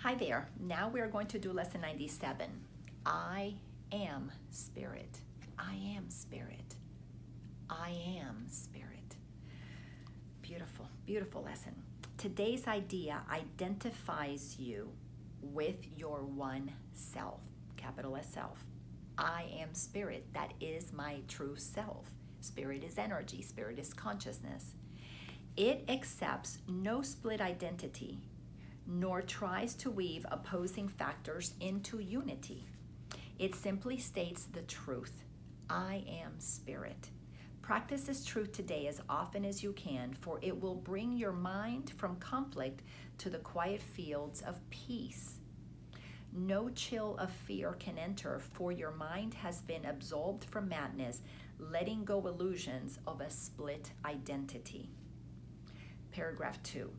Hi there. Now we are going to do lesson 97. I am spirit. I am spirit. I am spirit. Beautiful, beautiful lesson. Today's idea identifies you with your one self, capital S self. I am spirit. That is my true self. Spirit is energy. Spirit is consciousness. It accepts no split identity, nor tries to weave opposing factors into unity. It simply states the truth. I am spirit. Practice this truth today as often as you can, for it will bring your mind from conflict to the quiet fields of peace. No chill of fear can enter, for your mind has been absolved from madness, letting go illusions of a split identity. Paragraph 2.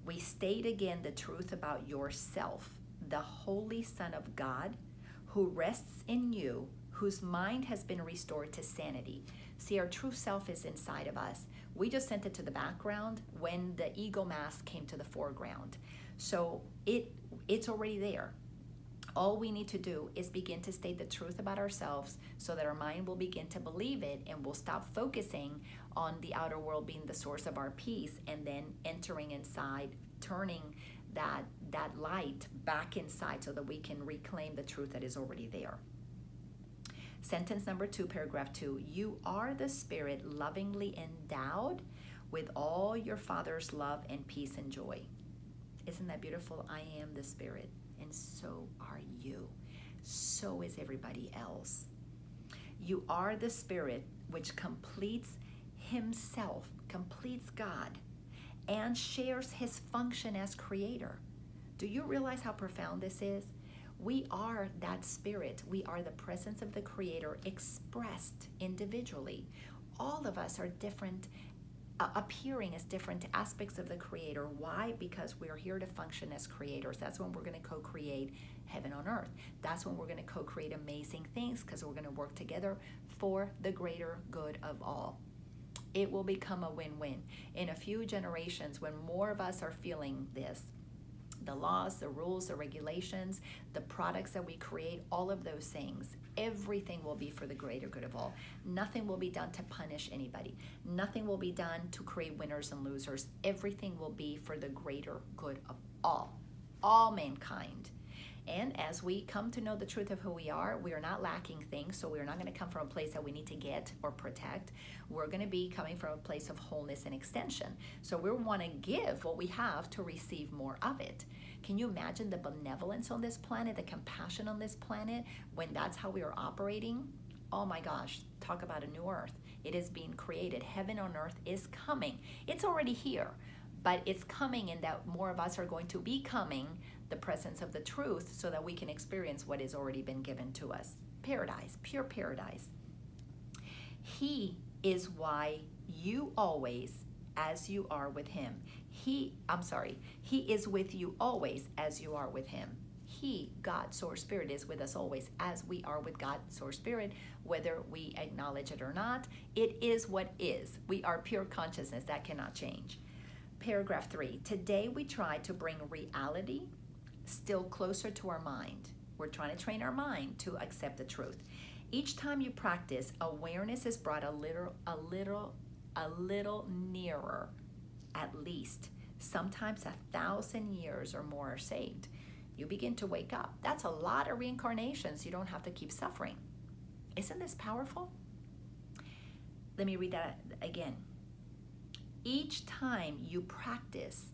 We state again the truth about yourself, the Holy Son of God, who rests in you, whose mind has been restored to sanity. See, our true self is inside of us. We just sent it to the background when the ego mask came to the foreground. So it's already there. All we need to do is begin to state the truth about ourselves so that our mind will begin to believe it, and we'll stop focusing on the outer world being the source of our peace, and then entering inside, turning that light back inside so that we can reclaim the truth that is already there. Sentence number 2, paragraph 2. You are the spirit lovingly endowed with all your Father's love and peace and joy. Isn't that beautiful? I am the spirit. And so are you. So is everybody else. You are the spirit which completes himself, completes God, and shares his function as creator. Do you realize how profound this is? We are that spirit. We are the presence of the creator expressed individually. All of us are different, appearing as different aspects of the creator. Why? Because we're here to function as creators. That's when we're going to co-create heaven on earth. That's when we're going to co-create amazing things, because we're going to work together for the greater good of all. It will become a win-win. In a few generations, when more of us are feeling this, the laws, the rules, the regulations, the products that we create, all of those things, everything will be for the greater good of all. Nothing will be done to punish anybody. Nothing will be done to create winners and losers. Everything will be for the greater good of all mankind. And as we come to know the truth of who we are not lacking things, so we're not going to come from a place that we need to get or protect. We're going to be coming from a place of wholeness and extension. So we want to give what we have to receive more of it. Can you imagine the benevolence on this planet, the compassion on this planet, when that's how we are operating? Oh my gosh, talk about a new earth. It is being created. Heaven on earth is coming. It's already here, but it's coming in that more of us are going to be coming the presence of the truth so that we can experience what has already been given to us. Paradise, pure paradise. He is why you always, as you are with him. He is with you always as you are with him. He, God, Source Spirit, is with us always as we are with God, Source Spirit, whether we acknowledge it or not. It is what is. We are pure consciousness. That cannot change. Paragraph 3. Today we try to bring reality still closer to our mind. We're trying to train our mind to accept the truth. Each time you practice, awareness is brought a little nearer, at least. Sometimes 1,000 years or more are saved. You begin to wake up. That's a lot of reincarnations. You don't have to keep suffering. Isn't this powerful? Let me read that again. Each time you practice,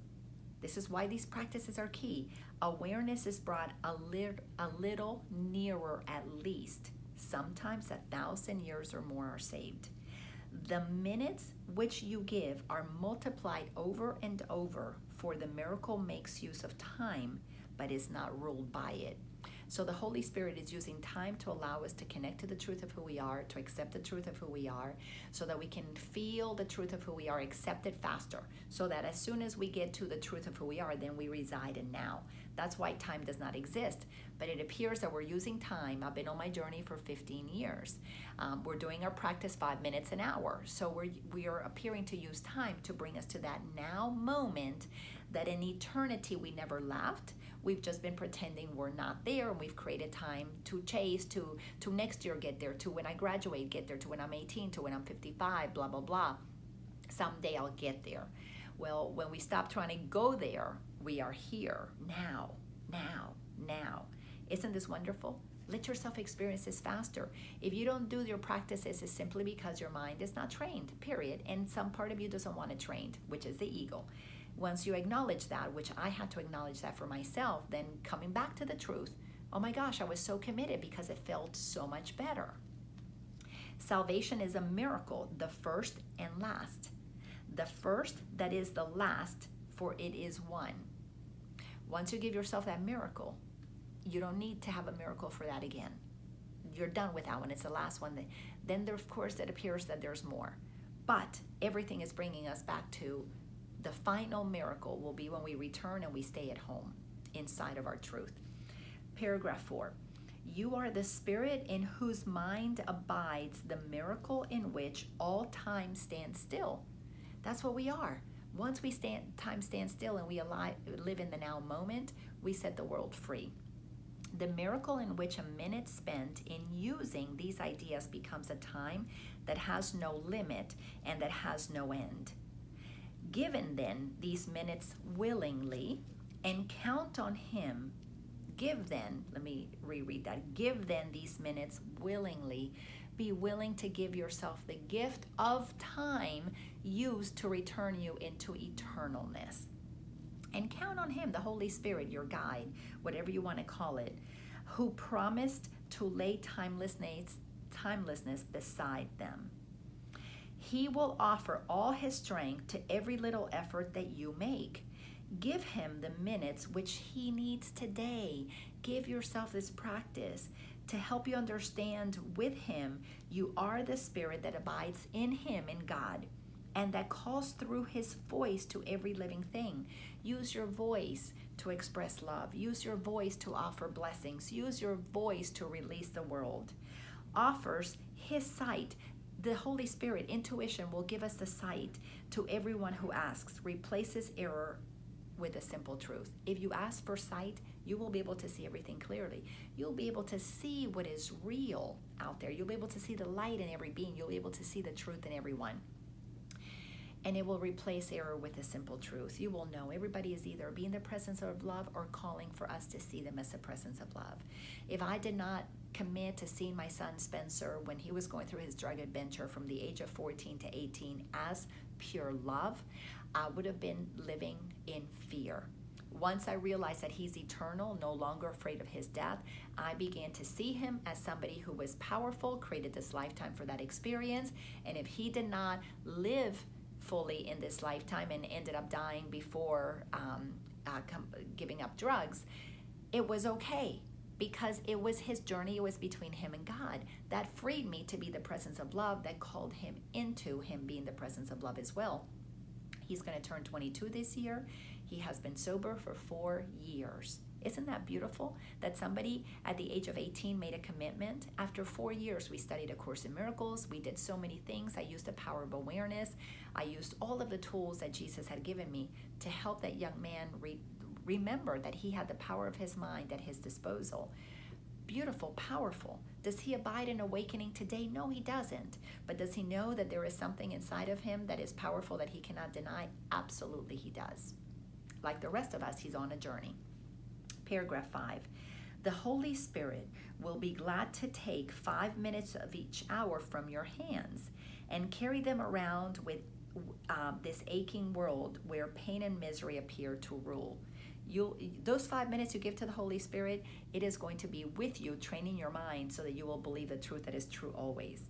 this is why these practices are key. Awareness is brought a little nearer, at least. Sometimes 1,000 years or more are saved. The minutes which you give are multiplied over and over, for the miracle makes use of time, but is not ruled by it. So the Holy Spirit is using time to allow us to connect to the truth of who we are, to accept the truth of who we are, so that we can feel the truth of who we are, accept it faster, so that as soon as we get to the truth of who we are, then we reside in now. That's why time does not exist. But it appears that we're using time. I've been on my journey for 15 years. We're doing our practice 5 minutes an hour. So we are appearing to use time to bring us to that now moment that in eternity we never left. We've just been pretending we're not there, and we've created time to chase, to next year get there, to when I graduate get there, to when I'm 18, to when I'm 55, blah, blah, blah. Someday I'll get there. Well, when we stop trying to go there, we are here, now, now, now. Isn't this wonderful? Let yourself experience this faster. If you don't do your practices, it's simply because your mind is not trained, period. And some part of you doesn't want it trained, which is the ego. Once you acknowledge that, which I had to acknowledge that for myself, then coming back to the truth, oh my gosh, I was so committed because it felt so much better. Salvation is a miracle, the first and last. The first that is the last, for it is one. Once you give yourself that miracle, you don't need to have a miracle for that again. You're done with that one. It's the last one. Then, there, of course, it appears that there's more. But everything is bringing us back to the final miracle will be when we return and we stay at home inside of our truth. Paragraph 4. You are the spirit in whose mind abides the miracle in which all time stands still. That's what we are. Once time stands still and we live in the now moment, we set the world free. The miracle in which a minute spent in using these ideas becomes a time that has no limit and that has no end. Given then these minutes willingly and count on him, give then, let me reread that, give then these minutes willingly, be willing to give yourself the gift of time used to return you into eternalness. And count on him, the Holy Spirit, your guide, whatever you want to call it, who promised to lay timelessness beside them. He will offer all his strength to every little effort that you make. Give him the minutes which he needs today. Give yourself this practice to help you understand with him you are the spirit that abides in him, in God, and that calls through his voice to every living thing. Use your voice to express love. Use your voice to offer blessings. Use your voice to release the world. Offers his sight. The Holy Spirit, intuition, will give us the sight to everyone who asks. Replaces error with a simple truth. If you ask for sight, you will be able to see everything clearly. You'll be able to see what is real out there. You'll be able to see the light in every being. You'll be able to see the truth in everyone. And it will replace error with a simple truth. You will know everybody is either being the presence of love or calling for us to see them as the presence of love. If I did not commit to seeing my son Spencer when he was going through his drug adventure from the age of 14 to 18 as pure love, I would have been living in fear. Once I realized that he's eternal, no longer afraid of his death, I began to see him as somebody who was powerful, created this lifetime for that experience, and if he did not live fully in this lifetime and ended up dying before giving up drugs, it was okay, because it was his journey. It was between him and God that freed me to be the presence of love, that called him into him being the presence of love as well. He's going to turn 22 this year. He has been sober for 4 years. Isn't that beautiful? That somebody at the age of 18 made a commitment. After 4 years, we studied A Course in Miracles. We did so many things. I used the power of awareness. I used all of the tools that Jesus had given me to help that young man remember that he had the power of his mind at his disposal. Beautiful, powerful. Does he abide in awakening today? No, he doesn't. But does he know that there is something inside of him that is powerful that he cannot deny? Absolutely, he does. Like the rest of us, he's on a journey. Paragraph 5. The Holy Spirit will be glad to take 5 minutes of each hour from your hands and carry them around with this aching world where pain and misery appear to rule. Those 5 minutes you give to the Holy Spirit, it is going to be with you, training your mind so that you will believe the truth that is true always.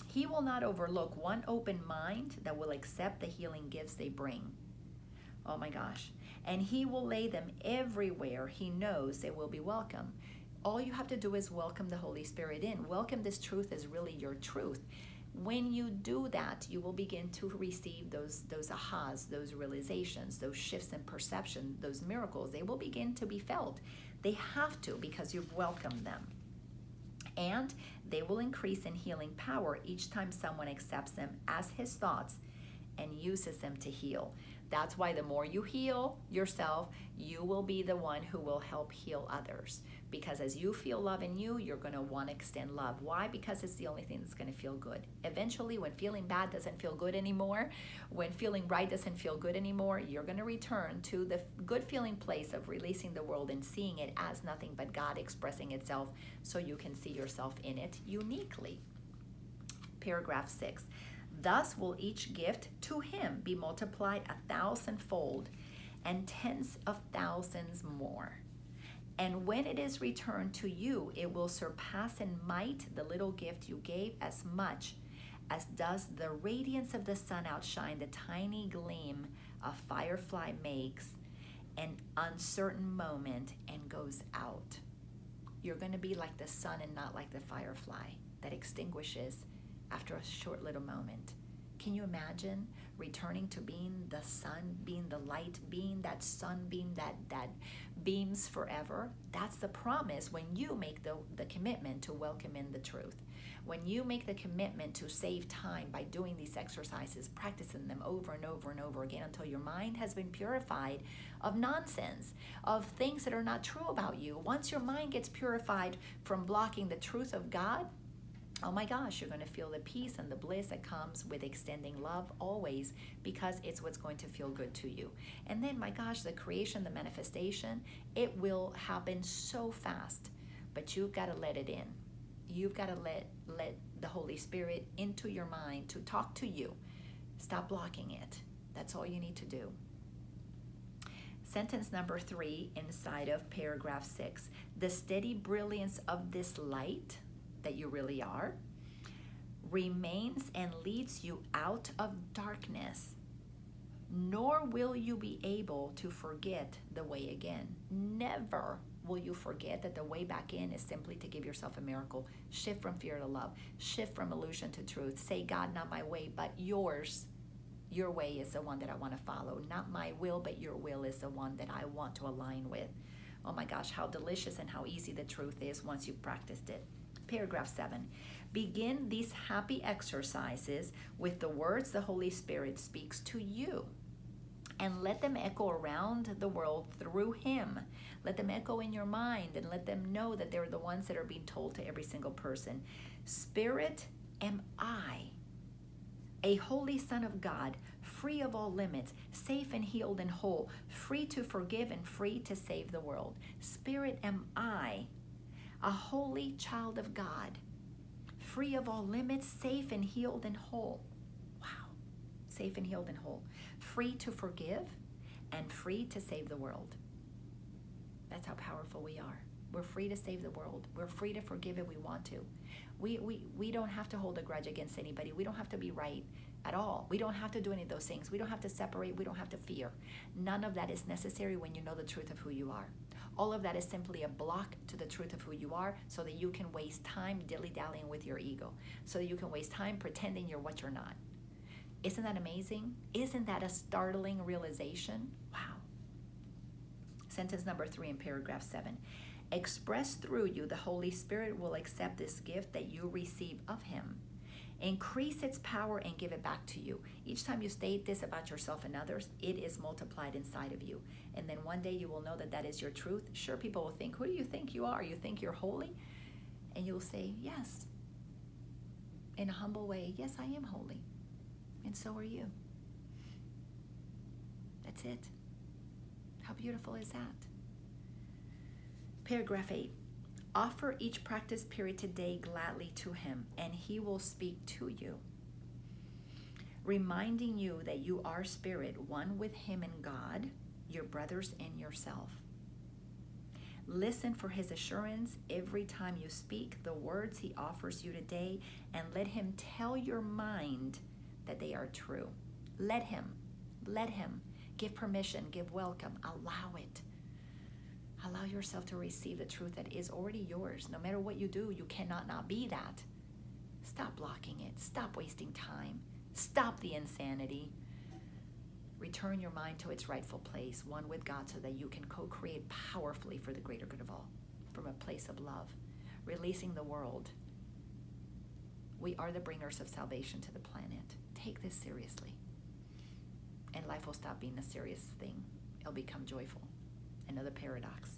He will not overlook one open mind that will accept the healing gifts they bring. Oh my gosh. And he will lay them everywhere he knows they will be welcome. All you have to do is welcome the Holy Spirit in. Welcome this truth as really your truth. When you do that, you will begin to receive those ahas, those realizations, those shifts in perception, those miracles. They will begin to be felt. They have to, because you've welcomed them. And they will increase in healing power each time someone accepts them as his thoughts and uses them to heal. That's why the more you heal yourself, you will be the one who will help heal others. Because as you feel love in you, you're going to want to extend love. Why? Because it's the only thing that's going to feel good. Eventually, when feeling bad doesn't feel good anymore, when feeling right doesn't feel good anymore, you're going to return to the good feeling place of releasing the world and seeing it as nothing but God expressing itself, so you can see yourself in it uniquely. Paragraph 6. Thus will each gift to him be multiplied 1,000-fold and tens of thousands more. And when it is returned to you, it will surpass in might the little gift you gave, as much as does the radiance of the sun outshine the tiny gleam a firefly makes an uncertain moment and goes out. You're going to be like the sun and not like the firefly that extinguishes after a short little moment. Can you imagine returning to being the sun, being the light, being that sunbeam that beams forever? That's the promise when you make the commitment to welcome in the truth. When you make the commitment to save time by doing these exercises, practicing them over and over and over again until your mind has been purified of nonsense, of things that are not true about you. Once your mind gets purified from blocking the truth of God, oh my gosh, you're going to feel the peace and the bliss that comes with extending love always, because it's what's going to feel good to you. And then, my gosh, the creation, the manifestation, it will happen so fast, but you've got to let it in. You've got to let the Holy Spirit into your mind to talk to you. Stop blocking it. That's all you need to do. Sentence number 3 inside of paragraph 6. The steady brilliance of this light that you really are remains and leads you out of darkness, nor will you be able to forget the way again. Never will you forget that the way back in is simply to give yourself a miracle. Shift from fear to love. Shift from illusion to truth. Say, God, not my way, but yours. Your way is the one that I want to follow. Not my will, but your will is the one that I want to align with. Oh my gosh, how delicious and how easy the truth is once you've practiced it. Paragraph 7. Begin these happy exercises with the words the Holy Spirit speaks to you, and let them echo around the world through him. Let them echo in your mind, and let them know that they're the ones that are being told to every single person. Spirit am I, a holy Son of God, free of all limits, safe and healed and whole, free to forgive and free to save the world. Spirit am I, a holy child of God, free of all limits, safe and healed and whole. Wow. Safe and healed and whole. Free to forgive and free to save the world. That's how powerful we are. We're free to save the world. We're free to forgive if we want to. We don't have to hold a grudge against anybody. We don't have to be right at all. We don't have to do any of those things. We don't have to separate. We don't have to fear. None of that is necessary when you know the truth of who you are. All of that is simply a block to the truth of who you are, so that you can waste time dilly-dallying with your ego, so that you can waste time pretending you're what you're not. Isn't that amazing? Isn't that a startling realization? Wow. Sentence number 3 in paragraph 7. Expressed through you, the Holy Spirit will accept this gift that you receive of him, increase its power, and give it back to you. Each time you state this about yourself and others, it is multiplied inside of you. And then one day you will know that that is your truth. Sure, people will think, who do you think you are? You think you're holy? And you'll say, yes. In a humble way, yes, I am holy. And so are you. That's it. How beautiful is that? Paragraph 8. Offer each practice period today gladly to him, and he will speak to you, reminding you that you are spirit, one with him and God, your brothers and yourself. Listen for his assurance every time you speak the words he offers you today, and let him tell your mind that they are true. Let him. Give permission, give welcome, allow it. Allow yourself to receive the truth that is already yours. No matter what you do, you cannot not be that. Stop blocking it. Stop wasting time. Stop the insanity. Return your mind to its rightful place, one with God, so that you can co-create powerfully for the greater good of all, from a place of love, releasing the world. We are the bringers of salvation to the planet. Take this seriously. and life will stop being a serious thing. It'll become joyful. Another paradox.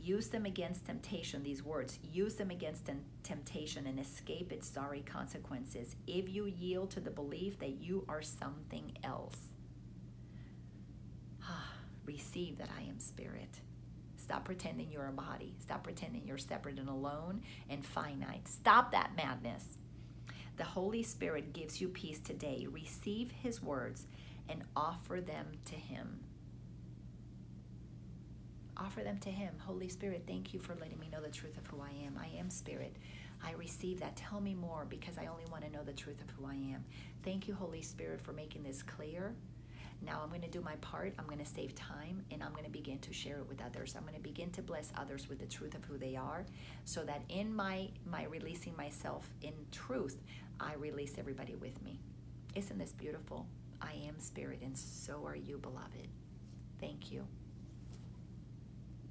Use them against temptation, these words. Use them against temptation and escape its sorry consequences if you yield to the belief that you are something else. Receive that I am spirit. Stop pretending you're a body. Stop pretending you're separate and alone and finite. Stop that madness. The Holy Spirit gives you peace today. Receive his words and offer them to him. Offer them to him. Holy Spirit, thank you for letting me know the truth of who I am. I am spirit. I receive that. Tell me more, because I only want to know the truth of who I am. Thank you, Holy Spirit, for making this clear. Now I'm going to do my part. I'm going to save time, and I'm going to begin to share it with others. I'm going to begin to bless others with the truth of who they are, so that in my releasing myself in truth, I release everybody with me. Isn't this beautiful? I am spirit, and so are you, beloved. Thank you.